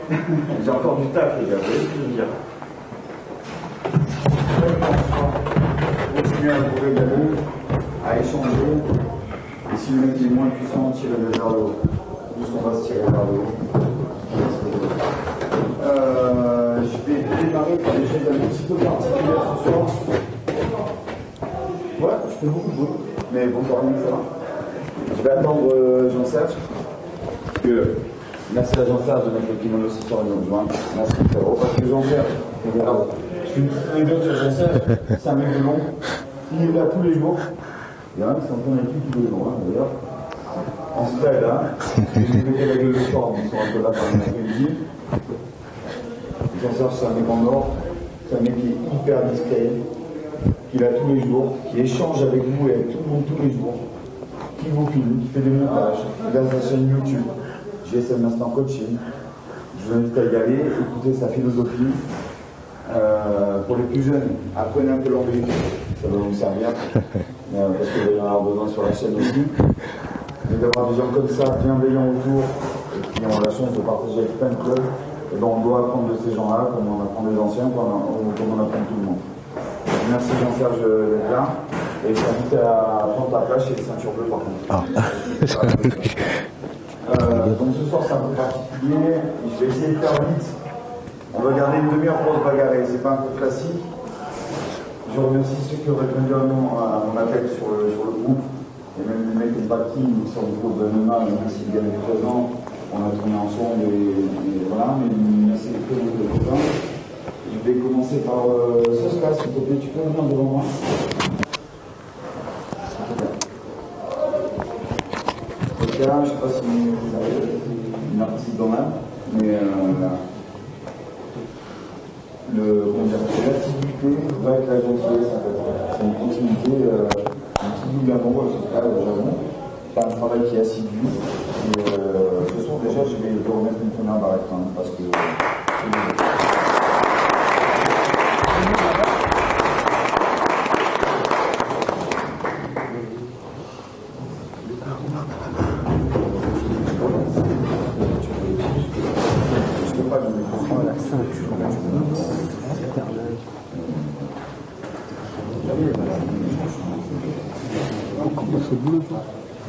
J'ai encore du taf, les gars, vous voyez ce que je veux dire. Continuer à vous régaler, à échanger. Et si le mec est moins puissant, tirez-le vers le haut. Plus on va se tirer vers le haut. Je vais démarrer par des choses un petit peu particulières ce soir. Ouais, je fais beaucoup de bruit. Mais bon, quand même, ça va. Je vais attendre Jean-Serge. Merci à Jean-Serge de mettre le kimono ce soir, il nous rejoint. Merci frérot. Parce que Jean-Serge, je fais une petite anecdote sur Jean-Serge, c'est un mec de long. Il est là tous les jours. Il y en a qui sont en train d'être tous les jours, d'ailleurs. En style, là. J'ai fait la gueule de forme, ils sont un peu là par l'après-midi. Jean-Serge, c'est un mec en or. C'est un mec qui est hyper discret, qui est là tous les jours, qui échange avec vous et avec tout le monde tous les jours, qui vous filme, qui fait des montages, qui a sa chaîne YouTube. GSM Instant Coaching. Je vous invite à y aller, écouter sa philosophie. Pour les plus jeunes, apprenez un peu l'anglais, ça va vous servir, parce que vous allez en avoir besoin sur la chaîne aussi. Mais d'avoir des gens comme ça, bienveillants autour, et qui ont la chance de partager avec plein de clubs, et ben on doit apprendre de ces gens-là, comme on apprend des anciens, comme on apprend tout le monde. Merci Jean-Serge d'être là, et je t'invite à prendre ta place chez les ceintures bleues par contre. Donc ce soir c'est un peu particulier, je vais essayer de faire vite. On va garder une demi-heure pour se bagarrer, c'est pas un peu classique. Je remercie ceux qui ont répondu à mon appel sur le groupe, et même les mecs comme Baki qui sont du groupe de MMA, merci de gagner présent. On a tourné ensemble et voilà, mais merci de tous les copains. Je vais commencer par Soska, s'il te plaît, tu peux venir devant moi. Je ne sais pas si vous avez une artiste dans l'âme, mais l'assiduité va avec la gentillesse en fait. C'est une continuité, un petit bout de l'amour, ce cas, j'avoue. C'est un travail qui est assidu. Et ce soir déjà, je vais te remettre une première barrette, hein, parce que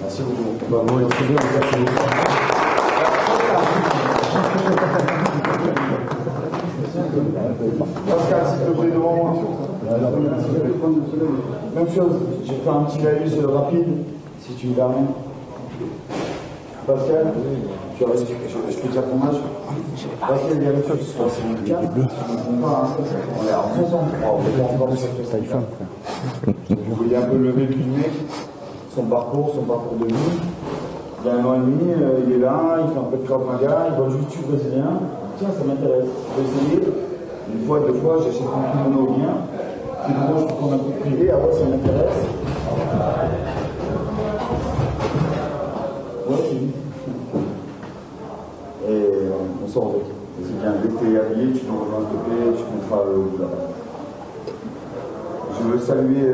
merci beaucoup. Bah, moi, c'est bien, Pascal, s'il te plaît, devant moi. Même chose, je vais faire un petit laïus rapide, si tu me permets. Pascal, je peux dire ton âge. Pascal, il y a le truc, 64. On est à 63. Vous voyez un peu le vécu du mec, son parcours de vie. Il y a 1 an et demi, il est là, il fait un peu de Krav Maga, il voit le YouTube brésilien. Tiens, ça m'intéresse. Je vais essayer. Une fois, 2 fois, j'achète un kimono bien. Puis moi, je peux prendre un coup de privé, après ça m'intéresse. Ouais, c'est vite. Et on sort avec. C'est bien, dès que tu es habillé, tu nous rejoins s'il te plaît, tu compteras le bout là-bas. Je veux saluer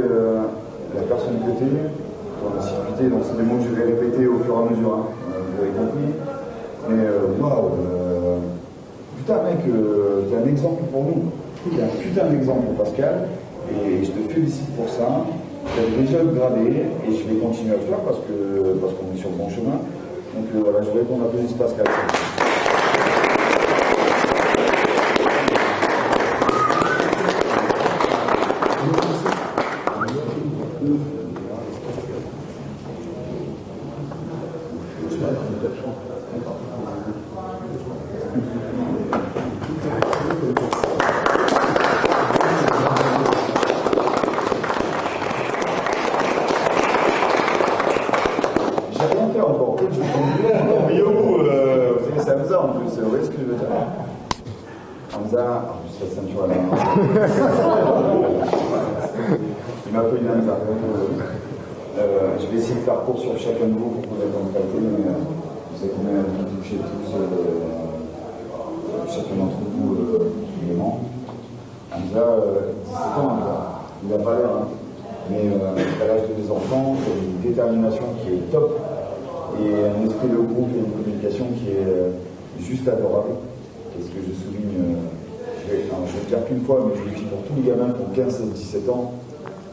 la personne que tu es, ton assiduité, donc c'est des mots que je vais répéter au fur et à mesure, hein. Vous avez compris. Mais waouh, putain mec, t'es un exemple pour nous. T'es un putain d'exemple Pascal, et je te félicite pour ça. Tu as déjà upgradé, et je vais continuer à le faire parce qu'on est sur le bon chemin. Donc voilà, je voudrais qu'on applaudisse Pascal. Il m'a appelé une Hamza. Je vais essayer de faire court sur chacun de vous pour que vous ayez en qualité, mais vous savez qu'on a touché tous, chacun d'entre vous, évidemment. Hamza, 17 ans, Hamza. Il n'a pas l'air, hein, mais à l'âge de des enfants, il a une détermination qui est top et un esprit de groupe et une communication qui est juste adorable. Et ce que je souligne, je vais le dire qu'une fois, mais je le dis pour tous les gamins qui ont 15, 16, 17 ans,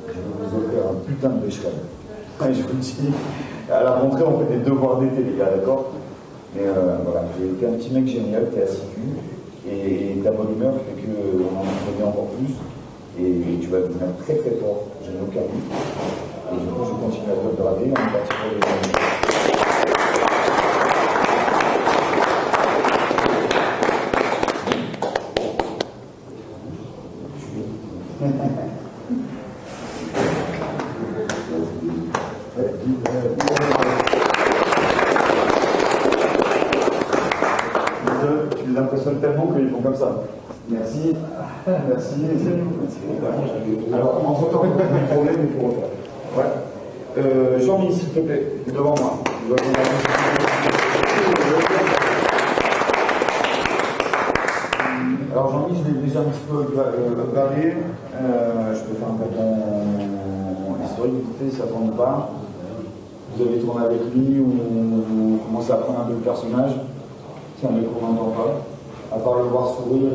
je vais vous offrir un putain de bêche-cam. Et je vous le dis, à la rentrée, on fait des devoirs d'été, les gars, d'accord? Mais voilà, j'ai été un petit mec génial, t'es assidu, et ta bonne humeur fait qu'on en connaît encore plus, et tu vas devenir très très fort, je n'ai aucun doute. Et du coup, je continue à te braver, on va tirer les amis. Tu les impressionnes tellement qu'ils font comme ça. Merci, merci, merci. Alors, en photo, le problème, il faut refaire. Ouais. Jean-Mi, s'il te plaît, devant moi. Alors, Jean-Mi, je l'ai déjà un petit peu regardé. Je peux faire un peu ton historique, vite fait, ça ne tombe pas. Vous avez tourné avec lui ou vous commencez à prendre un peu le personnage. C'est un mec qu'on n'entend pas. À part le voir sourire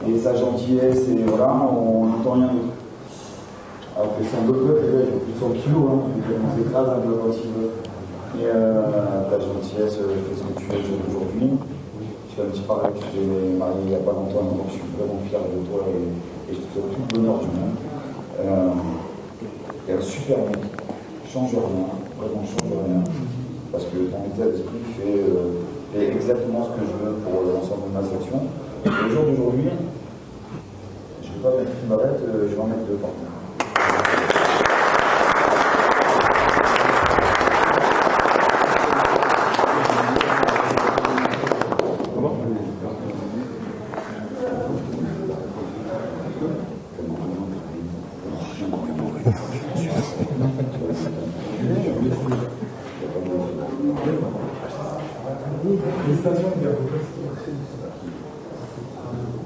et sa gentillesse, et voilà, on n'entend rien d'autre. Alors que c'est un beau peuple, il fait plus de 100 kilos, hein, on s'écrase un peu quand il veut. Et ta gentillesse fait ce que tu es aujourd'hui. Je fais un petit parallèle, je t'ai marié il n'y a pas longtemps, donc je suis vraiment fier de toi et je te souhaite tout le bonheur du monde. Et un super mec, change rien, vraiment change rien, parce que ton état d'esprit fait exactement ce que je veux pour l'ensemble de ma section. Et le jour d'aujourd'hui, je ne vais pas mettre une barrette, je vais en mettre deux partout.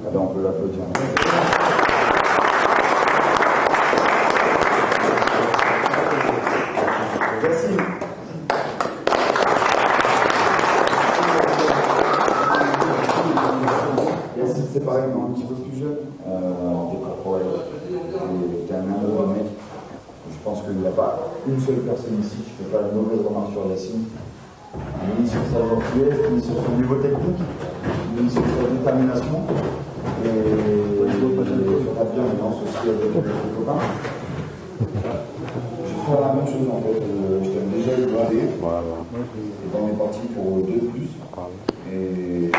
Alors on peut l'applaudir. Merci. Merci, c'est pareil, mais un petit peu plus jeune. T'es corporel. T'es un heureux mec. Je pense qu'il n'y a pas une seule personne ici qui ne fait pas une mauvaise remarque sur Yacine. Ni sur sa gentillesse, ni sur son niveau technique, ni sur sa détermination, et sur la bienveillance aussi avec les copains. Je vais faire la même chose en fait, je t'aime déjà le gradé, et on est parti pour 2 plus. Et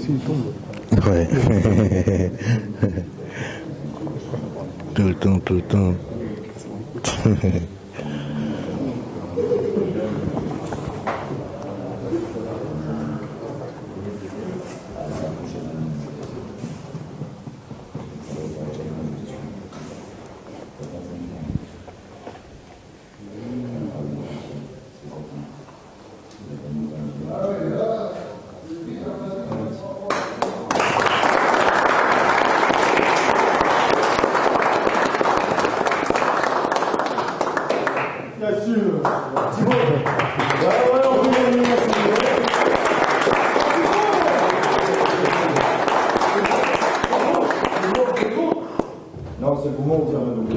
il tombe. Ouais. Tout le temps, tout le temps. non, c'est pour moi ou c'est un double.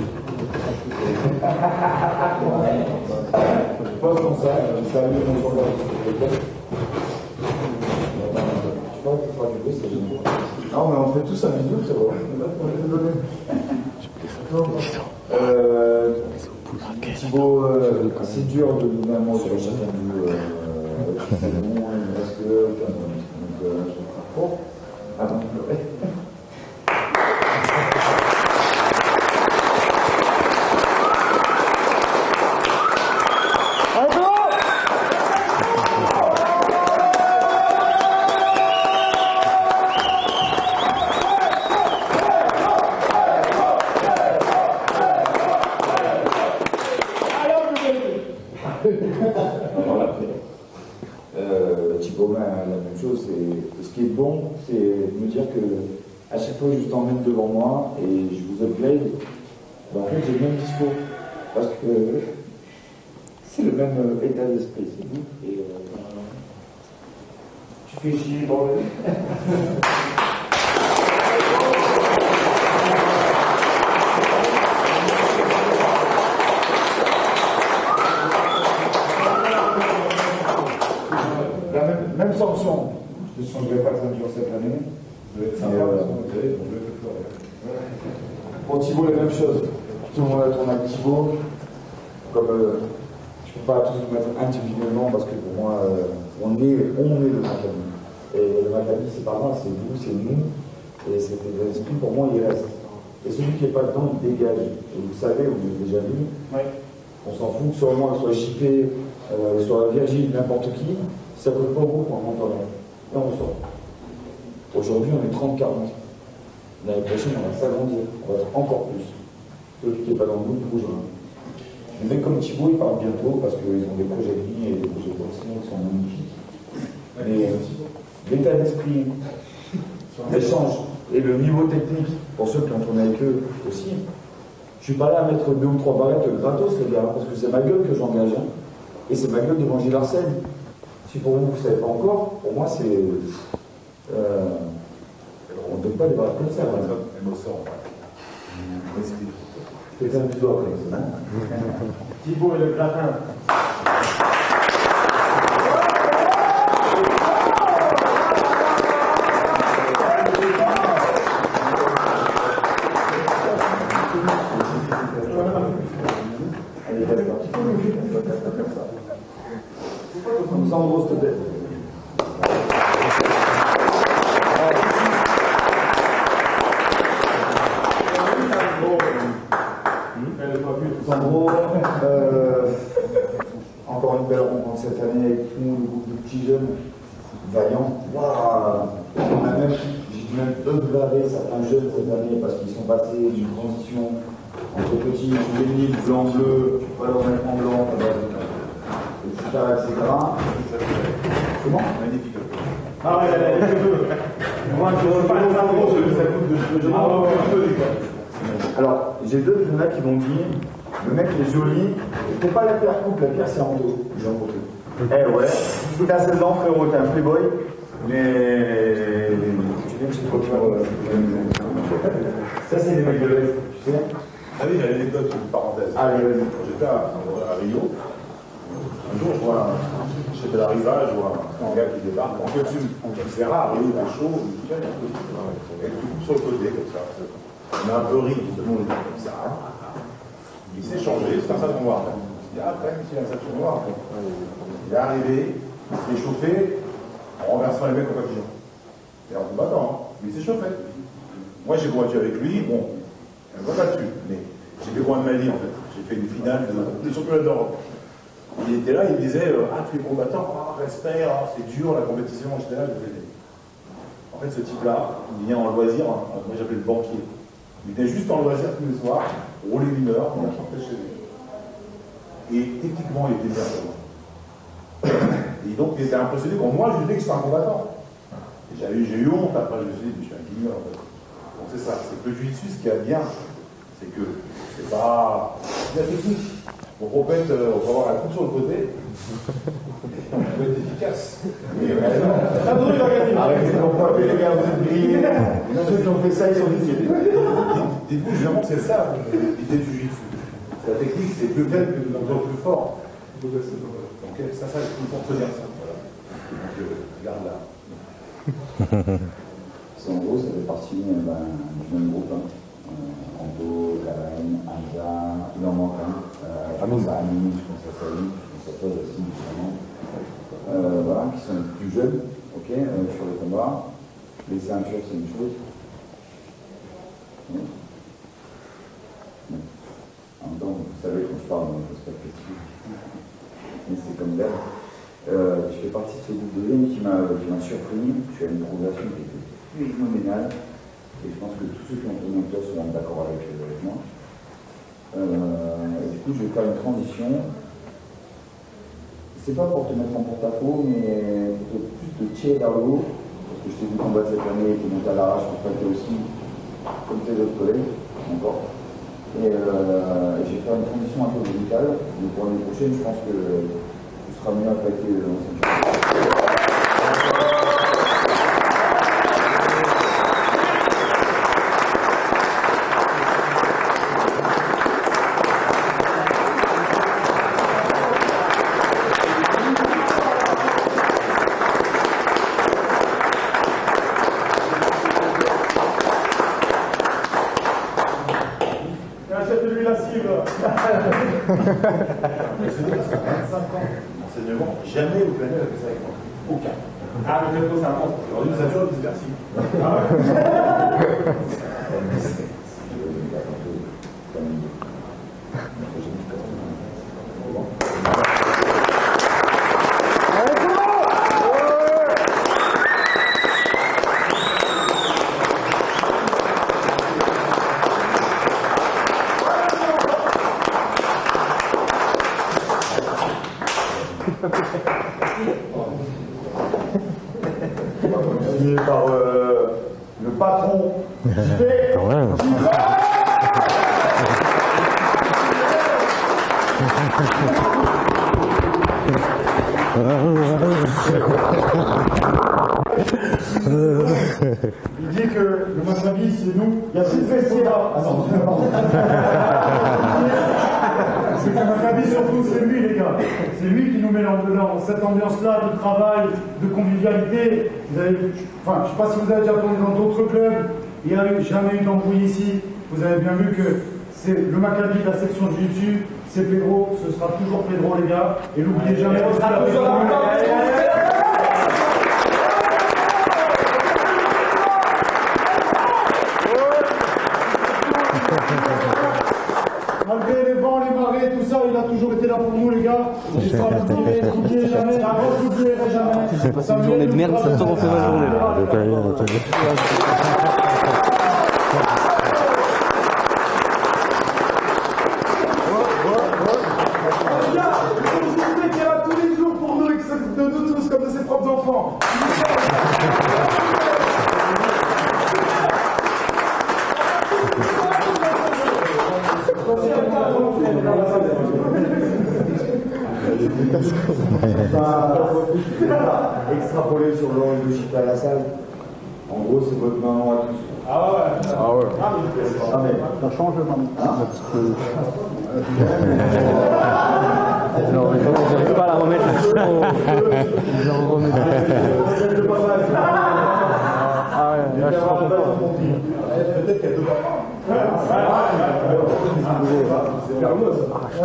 Pas comme ça, ça a eu mon journal. Non, mais on fait tous un bisou, c'est bon. Thibaut, c'est dur de donner un mot sur chacun de nous. C'est bon, il reste que. Donc, avant de pleurer. Voilà. Thibaut, la même chose. Ce qui est bon, c'est de me dire que à chaque fois que je t'emmène devant moi et je vous upgrade, ben, en fait j'ai le même discours. Parce que c'est le même état d'esprit, c'est vous. Et tu fais chier, bordel. Même sanction. Je ne changerai pas de ceinture cette année. Pour Thibaut, la même chose. Tout le monde a tourné avec Thibaut. Comme je ne peux pas tous vous mettre individuellement parce que pour moi, on est le Maccabi. Et le Maccabi, c'est pas moi, c'est vous, c'est nous. Et cet esprit, pour moi, il reste. Et celui qui n'est pas dedans, il dégage. Et vous savez, vous l'avez déjà vu. On s'en fout que soit moi, soit JP, soit Virgile, n'importe qui. Ça ne coûte pas beaucoup pour un mentor. Et on sort. Aujourd'hui, on est 30-40. L'année prochaine, on va s'agrandir. On va être encore plus. Celui qui n'est pas dans le groupe bougera. Les mecs comme Thibaut, ils partent bientôt parce qu'ils ont des projets de vie et des projets de continuation qui sont magnifiques. Mais l'état d'esprit, l'échange et le niveau technique, pour ceux qui ont tourné avec eux aussi, je ne suis pas là à mettre 2 ou 3 barrettes gratos, les gars, parce que c'est ma gueule que j'engage. Hein. Et c'est ma gueule devant Gilles Arsène. Si pour vous, vous ne savez pas encore, pour moi, c'est. On ne donne pas des barrettes comme ça. C'est un bisou après. Thibaut et le gratin. Sandro, s'il te plaît. Sandro, encore une belle rencontre cette année avec nous, le groupe de petits jeunes, vaillants. Waouh, on a même upgradé certains jeunes cette année parce qu'ils sont passés d'une transition entre petits, juvéniles, blanc-bleu, pas leur mettre en blanc, etc. Comment? Magnifique. Ah ouais, il y a les deux. Moi, je ne veux pas un Sandro, ça coûte de Alors, j'ai 2 là qui m'ont dit, le mec il est joli, t'es pas la pierre couple, la pierre c'est Ando. J'ai rencontré. Eh ouais, t'as 16 ans frérot, t'es un playboy, mais tu viens de chez toi. Ça c'est des mecs de l'Est, tu sais. Ah oui, j'ai l'anecdote, une parenthèse. Allez, vas-y. Quand j'étais à Rio, un jour, je vois, j'étais à l'arrivage, je vois un gars qui débarque. En fait, c'est rare, Rio, il est chaud, et tu coupes sur le côté, comme ça. On a un peu ri, tout le monde est comme ça. Il s'est changé, c'est un ceinture noire. Je dis, ah, quand même, c'est un ceinture noire. Il est arrivé, il s'est chauffé, en renversant les mecs au papillon. Et en combattant, mais il s'est chauffé. Moi, j'ai combattu avec lui, bon, elle ne va pas dessus, mais j'ai fait loin de ma vie, en fait. J'ai fait une finale de championnat d'Europe. Il était là, il me disait, ah, tous les combattants, ah, respect, ah, c'est dur, la compétition, j'étais là, je faisais. En fait, ce type-là, il vient en loisir, hein, moi j'appelais le banquier. Il venait juste en loisir tous les soirs, rouler 1 heure, il sortait chez lui. Et techniquement, il était bien pour moi. Et donc, il était impressionné quand moi, je lui disais que j'étais un combattant. Et j'ai eu honte, après, je me suis dit, je suis un guignol, en fait. Donc, c'est ça, c'est que le jiu-jitsu, ce qu'il y a de bien, c'est que c'est pas la technique. Donc, on peut avoir la coupe sur le côté, on peut être efficace. Arrêtez de frapper les gars, vous êtes grillés. Ceux qui ont fait ça, ils sont vite. Dites-vous, justement, c'est ça l'idée du jiu-jitsu. La technique, c'est peut-être que nous sommes plus forts. Donc, ça, il faut retenir ça. Voilà. Donc, regarde là. En gros, ça fait partie du même groupe. Ando, Karen, Hamza, il en manque un. Amin, je pense à Saïd, je pense à toi aussi, justement. Voilà, qui sont plus jeunes, ok, sur les combats. Les ceintures, c'est une chose. En même temps, vous savez, quand je parle, je ne sais pas question. Mais c'est comme d'hab. Tu fais partie de ce groupe de jeunes qui m'a surpris. Tu as une progression qui était phénoménale. Et je pense que tous ceux qui ont tourné avec toi seront d'accord avec moi. Et du coup, je vais faire une transition. c'est pas pour te mettre en porte-à-faux, mais pour plus te tirer vers le haut, parce que je t'ai vu combattre cette année, tu es monté à l'arrache pour fighter aussi, comme tes autres collègues, encore. Et j'ai fait une transition un peu musicale, mais pour l'année prochaine, je pense que tu seras mieux à fighter dans cette chose. Achète-lui la cible. C'est 25 ans d'enseignement, jamais au planète a fait ça avec moi. Aucun. Ah, mais peut-être que c'est un monstre. Alors, nous avions dit merci. Signé par le patron Quand même. Il dit que le Maccabi, c'est nous. Il y a 6 vestiaires. Ah non, c'est que le Maccabi, surtout, c'est lui, les gars. C'est lui qui nous met dans cette ambiance-là de travail, de convivialité. Vous avez, enfin, je ne sais pas si vous avez déjà tourné dans d'autres clubs. Il n'y a jamais eu d'embrouille ici. Vous avez bien vu que c'est le Maccabi de la section du dessus. C'est Pedro. Ce sera toujours Pedro, les gars. Et n'oubliez jamais. On sera toujours malgré les vents, les marées, tout ça, il a toujours été là pour nous, les gars. Je sera n'oubliez jamais, je n'oublierai jamais. J'ai passé une journée de merde, ça te refait ma journée là. Vous qui est là tous les jours pour nous, de nous tous, comme de ses propres enfants. Extrapoler sur l'ordre de Chita à la salle. En gros, c'est votre maman à tous. Ah ouais. Ah ouais. Ah, mais Ça change maman. Non, mais j'arrive pas à la remettre. Je la remets. Ah ouais, là je suis pas content. Peut-être qu'il y a deux papas.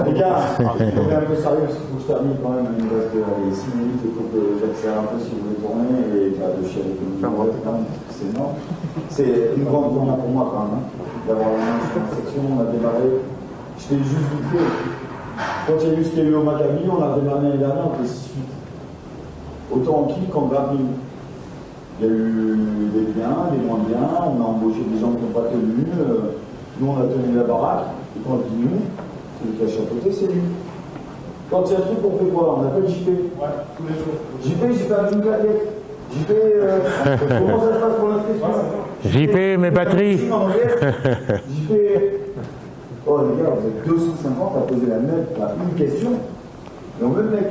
les gars, on est un peu sérieux parce qu'il faut que je termine quand même. Il me reste 6 minutes, il faut que j'accélère un peu si vous voulez tourner. Et de chier avec le c'est énorme. C'est une grande première pour moi quand même, d'avoir la main sur la section. On a démarré, je t'ai juste vite fait. Quand il y a eu ce qu'il y a eu au Maccabi, on a démarré l'année dernière, on était 6-8. Autant en kick qu'en grappling. Il y a eu des biens, des moins bien, on a embauché des gens qui n'ont pas tenu. Nous, on a tenu la baraque. Et quand on dit nous, celui qui a chapeauté, c'est lui. Quand il y a un truc, on fait quoi? On appelle JP. Ouais, tous les jours. JP a une claquette. JP, comment ça se passe pour l'inscription? JP, mes batteries. JP. Oh les gars, vous êtes 250 à poser la même, une question. Et on veut le mec.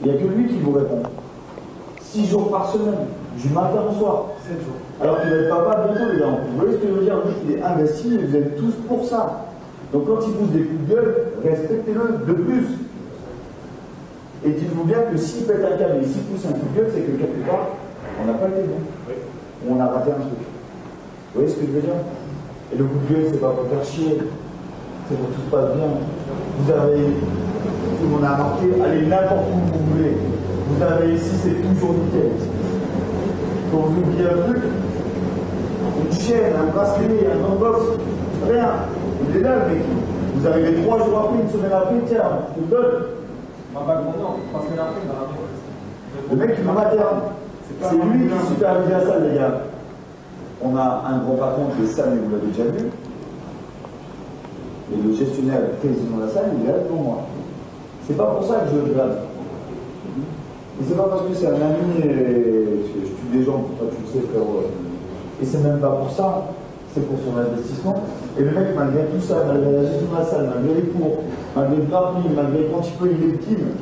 Il n'y a que lui qui vous répond. 6 jours par semaine, du matin au soir. 7 jours. Alors qu'il va être papa bientôt, les gars. Vous voyez ce que je veux dire? Lui, il est investi et vous êtes tous pour ça. Donc quand il pousse des coups de gueule, respectez-le de plus. Et dites-vous bien que s'il pète un câble et s'il pousse un coup de gueule, c'est que quelque part, on n'a pas été bon. Ou on a raté un truc. Vous voyez ce que je veux dire? Et le coup de gueule, c'est pas pour faire chier. C'est pour que tout se passe bien. Vous avez, tout le monde a marqué, allez n'importe où vous voulez. Vous avez ici, c'est toujours nickel. Quand vous oubliez un truc, une chaîne, un bracelet, un unbox, rien. Il est là, le mec. Vous arrivez 3 jours après, une semaine après, tiens, je te donne. Le mec, il me materne. C'est lui qui supervise la salle, les gars. On a un grand patron qui est Sam, et vous l'avez déjà vu. Et le gestionnaire, le président de la salle, il est là devant moi. C'est pas pour ça que je le grave. Et c'est pas parce que c'est un ami et je tue des gens, toi tu le sais frérot. Et c'est même pas pour ça, c'est pour son investissement. Et le mec, malgré tout ça, malgré la gestion de la salle, malgré les cours, malgré le grappling, malgré quand il peut, il est victime,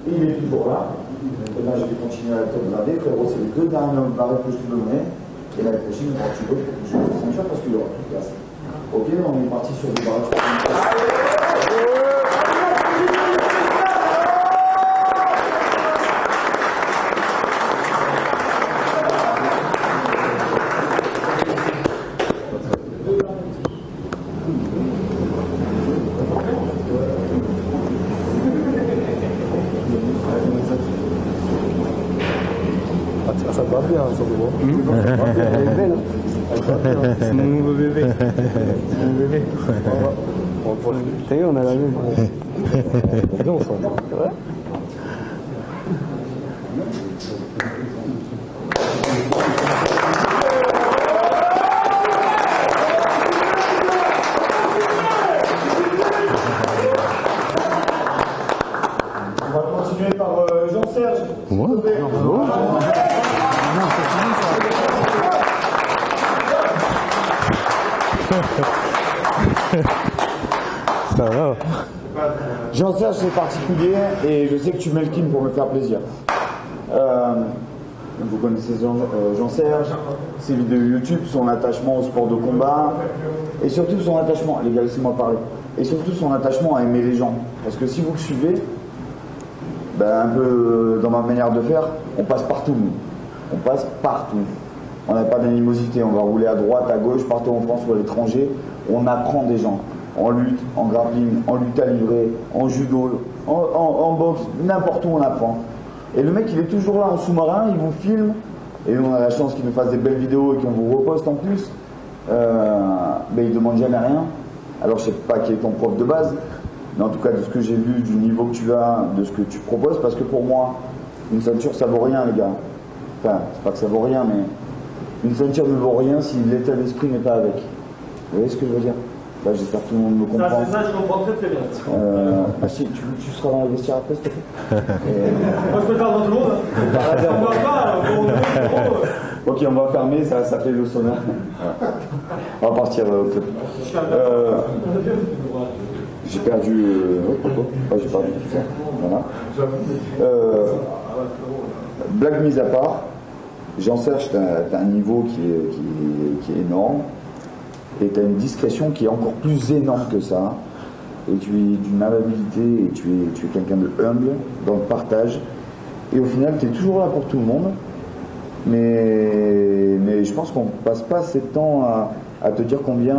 et il est toujours là. Et là, je vais continuer à te regarder, frérot, c'est les 2 dernières barrettes que je te donnerai. Et l'année prochaine, tu veux que je te ceinture parce qu'il y aura plus de place. Ok, on est parti sur des barrettes. Ça va bien, ça va. Elle est belle. C'est mon nouveau bébé. C'est mon bébé. T'as vu, on a la même. C'est bon, ça. C'est vrai? On va continuer par Jean-Serge. Ça va. Jean-Serge, c'est particulier et je sais que tu mets le team pour me faire plaisir. Vous connaissez Jean-Serge, ses vidéos YouTube, son attachement au sport de combat et surtout son attachement, les gars, laissez-moi parler, et surtout son attachement à aimer les gens. Parce que si vous le suivez, ben, un peu dans ma manière de faire, on passe partout. On passe partout. On n'a pas d'animosité, on va rouler à droite, à gauche, partout en France ou à l'étranger. On apprend des gens. En lutte, en grappling, en lutte à livrer, en judo, en boxe, n'importe où on apprend. Et le mec, il est toujours là en sous-marin, il vous filme, et on a la chance qu'il nous fasse des belles vidéos et qu'on vous reposte en plus. Mais il demande jamais rien. Alors je sais pas qui est ton prof de base, mais en tout cas de ce que j'ai vu, du niveau que tu as, de ce que tu proposes, parce que pour moi, une ceinture ça vaut rien les gars. Enfin, c'est pas que ça vaut rien, mais une ceinture ne vaut rien si l'état d'esprit n'est pas avec. Vous voyez ce que je veux dire? Là, j'espère que tout le monde me comprend. C'est ça, je comprends très bien. Si, tu seras dans le vestiaire après, s'il te plaît. Moi, je peux faire dans tout le monde. On va pas, Ok, on va fermer, ça fait le sonore. On va partir au club. J'ai perdu. J'ai perdu tout ça. Voilà. Blague mise à part, Jean-Serge, t'as un niveau qui est énorme. Et tu as une discrétion qui est encore plus énorme que ça. Et tu es d'une amabilité, et tu es quelqu'un de humble dans le partage. Et au final, tu es toujours là pour tout le monde. Mais je pense qu'on ne passe pas assez de temps à te dire combien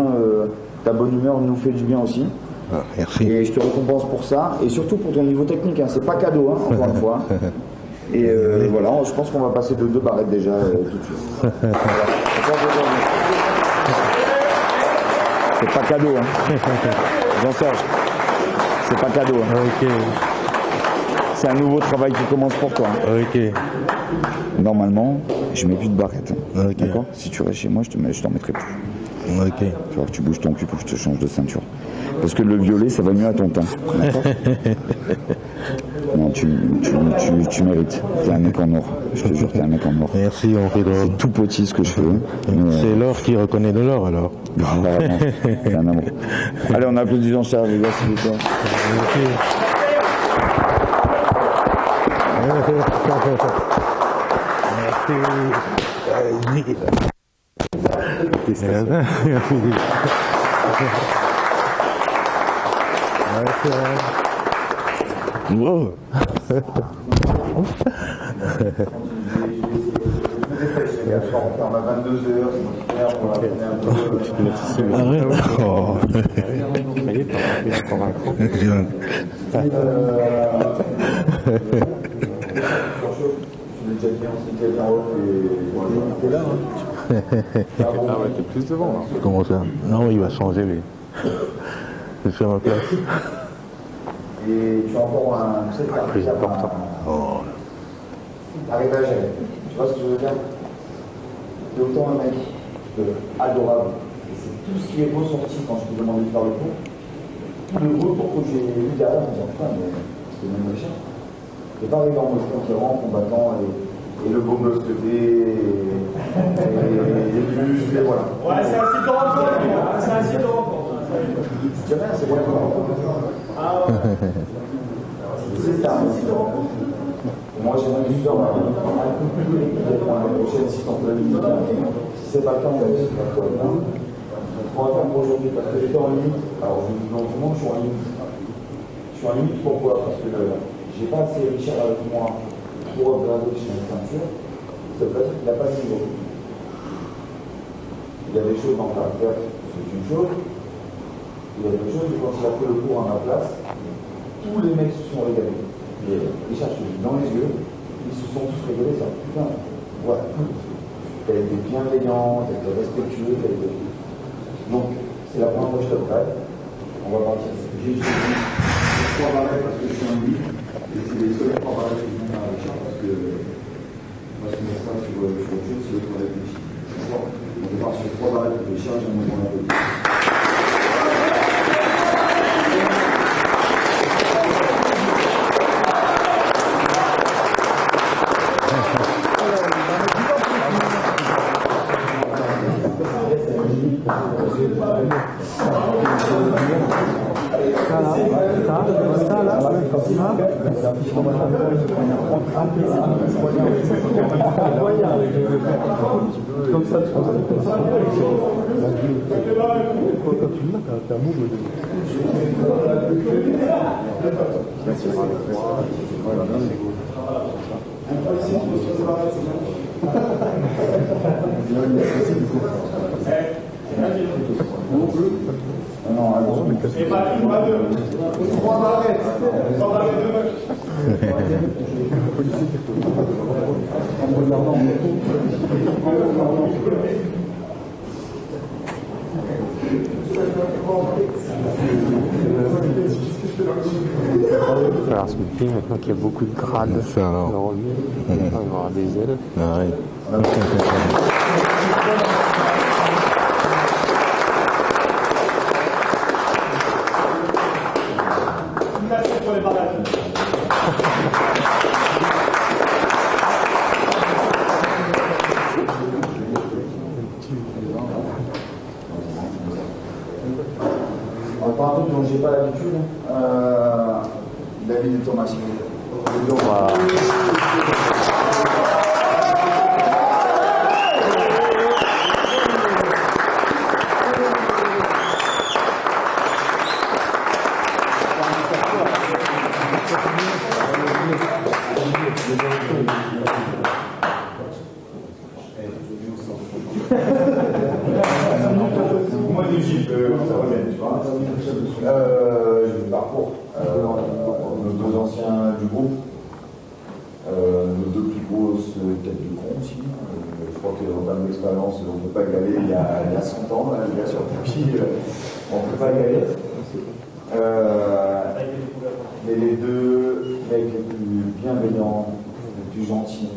ta bonne humeur nous fait du bien aussi. Ah, merci. Et je te récompense pour ça. Et surtout pour ton niveau technique. Hein. C'est pas cadeau, hein, encore une fois. Et voilà, je pense qu'on va passer de 2 barrettes déjà tout de suite. Voilà. C'est pas cadeau, hein. Jean-Serge, c'est pas cadeau. Hein. Ok. C'est un nouveau travail qui commence pour toi. Hein. Ok. Normalement, je mets plus de barrettes. Hein. Ok. D'accord. Si tu restes chez moi, je t'en mettrai plus. Ok. Tu vois que tu bouges ton cul pour que je te change de ceinture. Parce que le violet, ça va mieux à ton teint. D'accord. Non, tu mérites. T'es un mec en or. Je te jure, t'es un mec en or. Merci, mon Pedro. C'est tout petit ce que je fais. C'est l'or qui reconnaît de l'or, alors. Vraiment, c'est un amour. Allez, on applaudit Jean-Charles, les gars, s'il vous plaît. Wow. On a 22h, on va tourner un peu. Arrête. Oh. T'es plus devant là. Comment ça? Non, il va changer, lui. Je suis à ma place. Et tu as encore un set Plus important. Oh. Arrive à gérer. Tu vois ce que je veux dire? T'es autant un mec adorable. Et c'est tout ce qui est ressorti quand je t'ai demandé de faire le cours. Le retour que j'ai eu derrière en me disant putain, mais c'est même le chien. C'est pas arrivé en mode conquérant, combattant et le beau gosse que t'es et plus, et voilà. Ouais, c'est un site de rencontre, c'est un site de rencontre. Tu dis rien, c'est moi qui rencontre. Ah ouais. C'est un site de rencontre. Moi, j'aimerais juste faire pour l'année prochaine, si t'en peux limiter. Si c'est pas le cas, on va dire que c'est pas le cas. On pourra faire pour aujourd'hui parce que j'étais en limite. Alors, je vous dis dans tout le monde, je suis en limite. Je suis en limite pourquoi? Parce que j'ai pas assez Richard avec moi pour upgrader chez une ceinture. Ça veut pas dire qu'il n'a pas de niveau. Il y a des choses dans le caractère, c'est une chose. Il y a des choses, quand il a fait le cours à ma place, tous les mecs se sont régalés. Et Richard, je te dis dans les yeux, ils se sont tous régalés, ça. Putain, ouais. Elle était bienveillante, elle était respectueuse, elle était. Donc, c'est la première fois que je t'upgrade. On va partir. J'ai 3 barrettes parce que je suis un lui. Et c'est les seuls 3 barrettes que je viens à Richard parce que moi, je mets ça sur autre chose, c'est eux qui ont réfléchi. D'accord? On part sur 3 barrettes de Richard, j'en ai mon appétit. Comme ça, tu penses que ça quand tu l'as, t'as un move. Non, alors, Et pas une, pas deux. 3 barrettes. 3 barrettes de match. Alors, ce qui fait maintenant qu'il y a beaucoup de grades Ça, alors. dans le milieu, il va y avoir des ailes. Ah, oui. Là, c'est pour les barrettes. enfin, un truc dont j'ai pas l'habitude, David et Thomas. Moi, des gifs, ça revient, tu vois. J'ai le parcours. Nos 2 anciens du groupe, nos 2 plus grosses têtes de con aussi. Je crois qu'en termes d'expérience, on ne peut pas y aller il y a 100 ans. Là, le gars sur tapis, on ne peut pas y aller. Mais les 2 mecs les plus bienveillants, les plus gentils,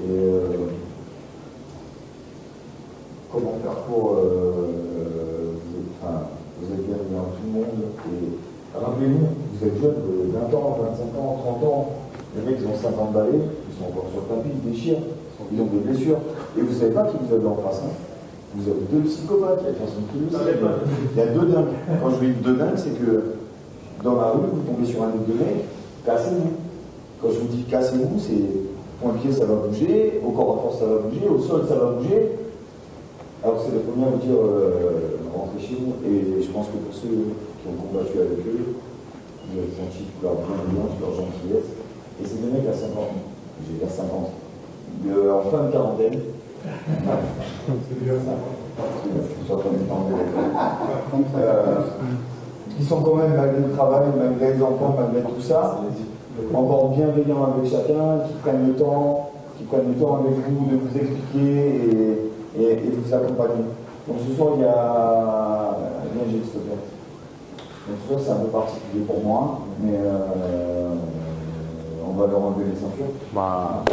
et comment faire pour. Vous êtes bienveillants tout le monde. Et rappelez-vous, vous êtes jeunes de 20 ans, 25 ans, 30 ans. Les mecs, ils ont 50 balais, ils sont encore sur le tapis, ils déchirent, ils ont des blessures. Et vous ne savez pas qui vous avez en face. Hein. Vous avez 2 psychopathes, il y a personne qui le sait. Il y a 2 dingues. Quand je dis 2 dingues, c'est que dans la rue, vous tombez sur un autre de mec, cassez-vous. Quand je vous dis cassez-vous, c'est point pied, ça va bouger, au corps à corps, ça va bouger, au sol, ça va bouger. Alors c'est le premier à vous dire rentrez chez vous. Et je pense que pour ceux qui ont combattu avec eux, vous avez senti leur bienveillance, leur gentillesse. Et c'est des mecs à 50 ans. J'ai vers 50. En fin de quarantaine. C'est bien ça. Qui sont quand même, malgré le travail, malgré les enfants, malgré tout ça, encore bienveillants avec chacun, qui prennent le temps avec vous de vous expliquer et de vous accompagner. Donc ce soir, il y a un geste fait. Donc ce soir, c'est un peu particulier pour moi, mais on va leur enlever les ceintures. Bah.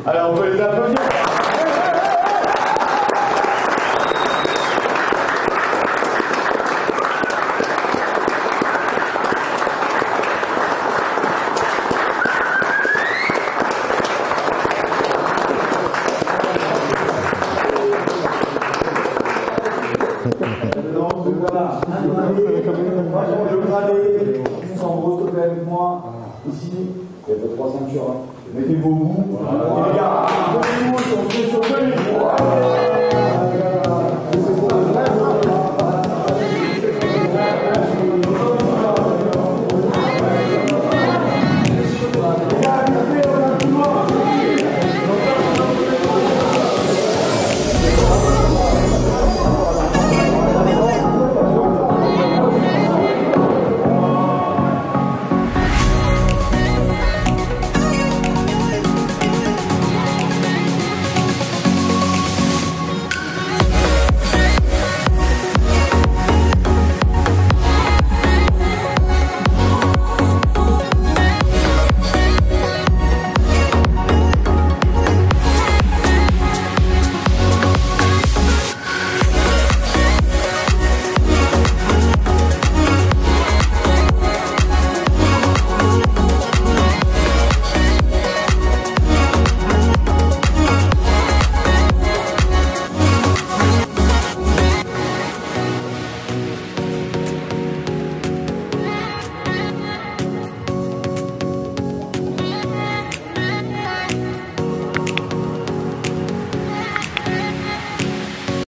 Alors, on peut les applaudir. Donc voilà, le gradé, tous en gros, s'il te plaît, avec moi, ici, il y a pas 3 ceintures, hein. Mettez vos bouts, les gars, donnez-nous, on se fait sur 2 minutes.